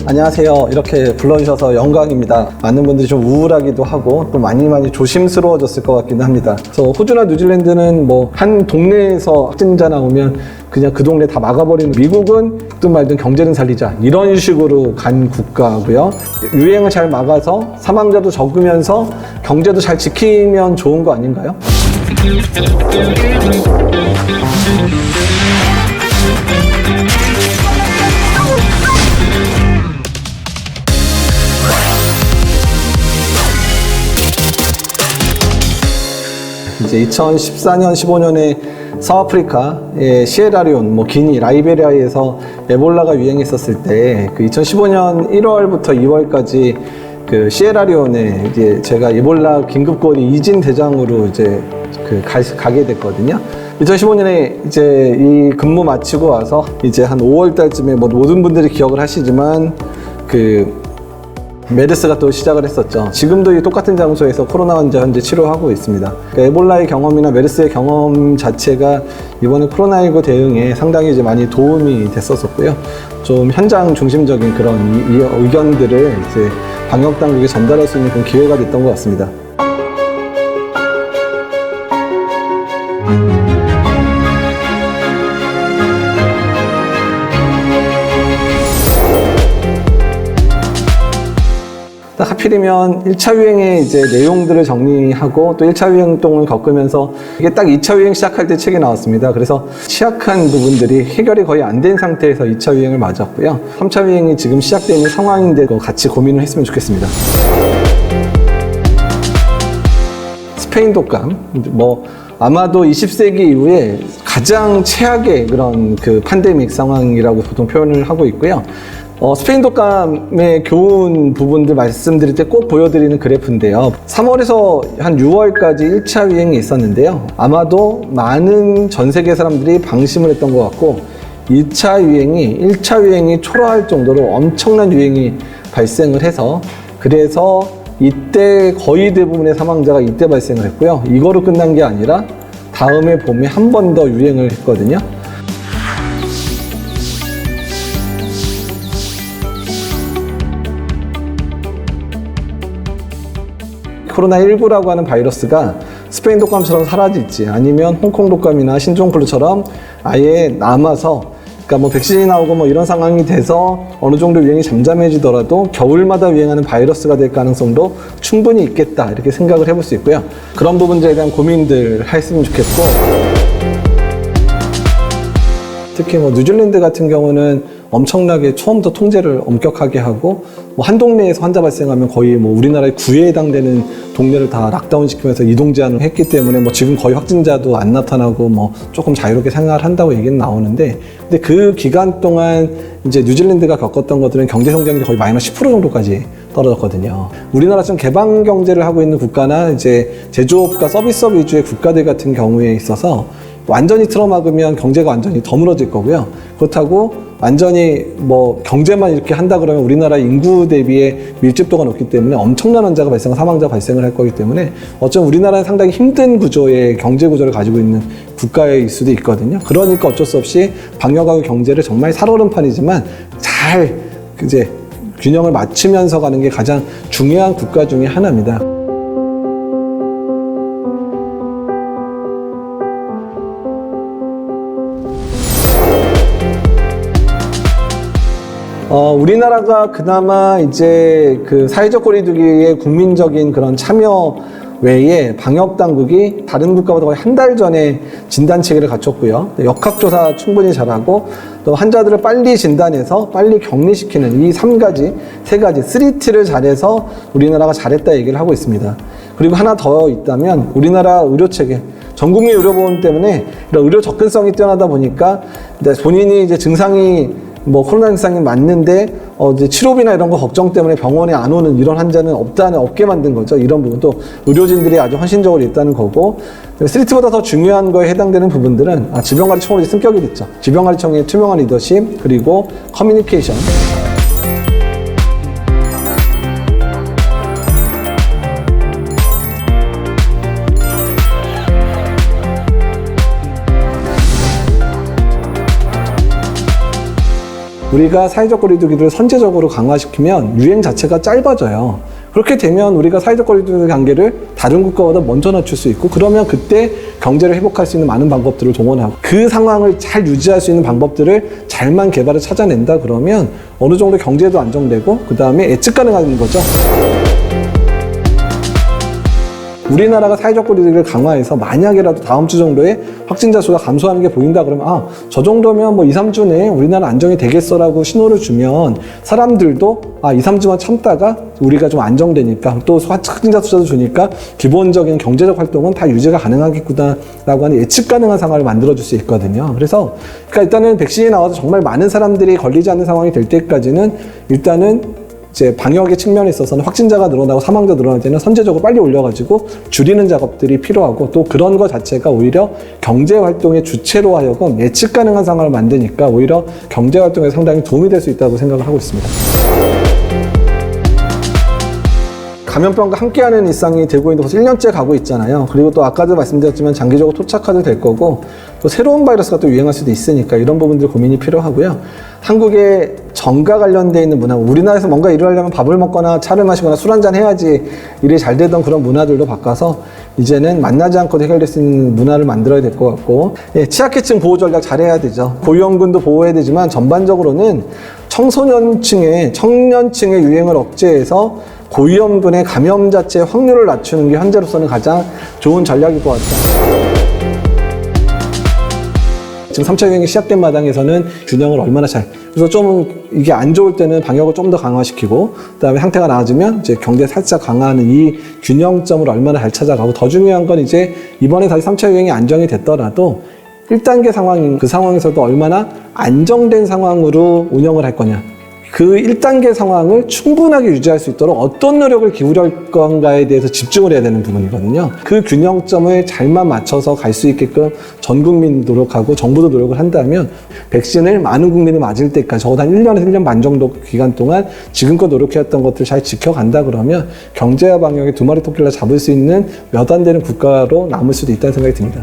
안녕하세요. 이렇게 불러주셔서 영광입니다. 많은 분들이 좀 우울하기도 하고 또 많이 조심스러워졌을 것 같기도 합니다. 그래서 호주나 뉴질랜드는 뭐 한 동네에서 확진자 나오면 그냥 그 동네 다 막아버리는, 미국은 또 말든 경제는 살리자 이런 식으로 간 국가고요. 유행을 잘 막아서 사망자도 적으면서 경제도 잘 지키면 좋은 거 아닌가요? 이제 2014년, 15년에 서아프리카의 시에라리온, 기니, 라이베리아에서 에볼라가 유행했었을 때, 그 2015년 1월부터 2월까지 그 시에라리온에 이제 제가 에볼라 긴급거리 이진 대장으로 이제 가게 됐거든요. 2015년에 이제 이 근무 마치고 와서 이제 한 5월 달쯤에 모든 분들이 기억을 하시지만 메르스가 또 시작을 했었죠. 지금도 이 똑같은 장소에서 코로나 환자 현재 치료하고 있습니다. 그러니까 에볼라의 경험이나 메르스의 경험 자체가 이번에 코로나19 대응에 상당히 이제 많이 도움이 됐었고요. 좀 현장 중심적인 그런 의견들을 이제 방역 당국에 전달할 수 있는 그런 기회가 됐던 것 같습니다. 하필이면 1차 유행의 이제 내용들을 정리하고 또 1차 유행동을 겪으면서 이게 딱 2차 유행 시작할 때 책이 나왔습니다. 그래서 취약한 부분들이 해결이 거의 안 된 상태에서 2차 유행을 맞았고요. 3차 유행이 지금 시작되어 있는 상황인데 같이 고민을 했으면 좋겠습니다. 스페인 독감, 아마도 20세기 이후에 가장 최악의 그런 팬데믹 상황이라고 보통 표현을 하고 있고요. 스페인 독감의 교훈 부분들 말씀드릴 때 꼭 보여드리는 그래프인데요. 3월에서 한 6월까지 1차 유행이 있었는데요. 아마도 많은 전 세계 사람들이 방심을 했던 것 같고 1차 유행이 초라할 정도로 엄청난 유행이 발생을 해서 그래서 이때 거의 대부분의 사망자가 이때 발생을 했고요. 이거로 끝난 게 아니라 다음에 봄에 한 번 더 유행을 했거든요. 코로나19라고 하는 바이러스가 스페인 독감처럼 사라질지 아니면 홍콩 독감이나 신종플루처럼 아예 남아서 백신이 나오고 이런 상황이 돼서 어느 정도 유행이 잠잠해지더라도 겨울마다 유행하는 바이러스가 될 가능성도 충분히 있겠다 이렇게 생각을 해볼 수 있고요. 그런 부분들에 대한 고민들 했으면 좋겠고, 특히 뉴질랜드 같은 경우는 엄청나게 처음부터 통제를 엄격하게 하고 한 동네에서 환자 발생하면 거의 우리나라의 구에 해당되는 동네를 다 락다운 시키면서 이동 제한을 했기 때문에 지금 거의 확진자도 안 나타나고 조금 자유롭게 생활을 한다고 얘기는 나오는데, 근데 그 기간 동안 이제 뉴질랜드가 겪었던 것들은 경제 성장률이 거의 마이너스 10% 정도까지 떨어졌거든요. 우리나라처럼 개방 경제를 하고 있는 국가나 이제 제조업과 서비스업 위주의 국가들 같은 경우에 있어서 완전히 틀어막으면 경제가 완전히 더물어질 거고요. 그렇다고 완전히 경제만 이렇게 한다 그러면 우리나라 인구 대비의 밀집도가 높기 때문에 엄청난 환자가 사망자 발생을 할 거기 때문에 어쩌면 우리나라는 상당히 힘든 구조의 경제 구조를 가지고 있는 국가일 수도 있거든요. 그러니까 어쩔 수 없이 방역하고 경제를 정말 살얼음판이지만 잘 이제 균형을 맞추면서 가는 게 가장 중요한 국가 중에 하나입니다. 우리나라가 그나마 이제 사회적 거리두기의 국민적인 그런 참여 외에 방역 당국이 다른 국가보다 거의 한 달 전에 진단 체계를 갖췄고요. 역학조사 충분히 잘하고 또 환자들을 빨리 진단해서 빨리 격리시키는 이 세 가지, 3T를 잘해서 우리나라가 잘했다 얘기를 하고 있습니다. 그리고 하나 더 있다면 우리나라 의료체계, 전국민 의료보험 때문에 이런 의료 접근성이 뛰어나다 보니까 본인이 이제 증상이 코로나 증상이 맞는데 이제 치료비나 이런 거 걱정 때문에 병원에 안 오는 이런 환자는 없게 만든 거죠. 이런 부분도 의료진들이 아주 헌신적으로 있다는 거고, 3T보다 더 중요한 거에 해당되는 부분들은 질병관리청으로 승격이 됐죠. 질병관리청의 투명한 리더십 그리고 커뮤니케이션. 우리가 사회적 거리두기를 선제적으로 강화시키면 유행 자체가 짧아져요. 그렇게 되면 우리가 사회적 거리두기 단계를 다른 국가보다 먼저 낮출 수 있고, 그러면 그때 경제를 회복할 수 있는 많은 방법들을 동원하고 그 상황을 잘 유지할 수 있는 방법들을 잘만 개발을 찾아낸다 그러면 어느 정도 경제도 안정되고 그 다음에 예측 가능한 거죠. 우리나라가 사회적 거리두기를 강화해서 만약에라도 다음 주 정도에 확진자 수가 감소하는 게 보인다 그러면 저 정도면 뭐 2, 3주 내에 우리나라 안정이 되겠어라고 신호를 주면 사람들도 2, 3주만 참다가 우리가 좀 안정되니까 또 확진자 숫자도 주니까 기본적인 경제적 활동은 다 유지가 가능하겠구나라고 하는 예측 가능한 상황을 만들어줄 수 있거든요. 그러니까 일단은 백신이 나와서 정말 많은 사람들이 걸리지 않는 상황이 될 때까지는 일단은 이제 방역의 측면에 있어서는 확진자가 늘어나고 사망자 늘어날 때는 선제적으로 빨리 올려가지고 줄이는 작업들이 필요하고, 또 그런 것 자체가 오히려 경제 활동의 주체로 하여금 예측 가능한 상황을 만드니까 오히려 경제 활동에 상당히 도움이 될 수 있다고 생각을 하고 있습니다. 감염병과 함께하는 일상이 되고 있는데 벌써 1년째 가고 있잖아요. 그리고 또 아까도 말씀드렸지만 장기적으로 토착화도 될 거고, 또 새로운 바이러스가 또 유행할 수도 있으니까 이런 부분들 고민이 필요하고요. 한국의 정과 관련되어 있는 문화, 우리나라에서 뭔가 일을 하려면 밥을 먹거나 차를 마시거나 술 한잔 해야지 일이 잘 되던 그런 문화들도 바꿔서 이제는 만나지 않고도 해결될 수 있는 문화를 만들어야 될 것 같고, 취약계층 보호 전략 잘해야 되죠. 고위험군도 보호해야 되지만 전반적으로는 청소년층의 유행을 억제해서 고위험군의 감염 자체의 확률을 낮추는 게 현재로서는 가장 좋은 전략일 것 같다. 지금 3차 유행이 시작된 마당에서는 균형을 얼마나 그래서 좀 이게 안 좋을 때는 방역을 좀 더 강화시키고, 그다음에 상태가 나아지면 이제 경제 살짝 강화하는 이 균형점을 얼마나 잘 찾아가고, 더 중요한 건 이제 이번에 다시 3차 유행이 안정이 됐더라도 1단계 상황인 그 상황에서도 얼마나 안정된 상황으로 운영을 할 거냐. 그 1단계 상황을 충분하게 유지할 수 있도록 어떤 노력을 기울일 건가에 대해서 집중을 해야 되는 부분이거든요. 그 균형점을 잘만 맞춰서 갈 수 있게끔 전 국민 노력하고 정부도 노력을 한다면 백신을 많은 국민이 맞을 때까지 적어도 한 1년에서 1년 반 정도 기간 동안 지금껏 노력해왔던 것들을 잘 지켜간다 그러면 경제와 방역의 두 마리 토끼를 잡을 수 있는 몇 안 되는 국가로 남을 수도 있다는 생각이 듭니다.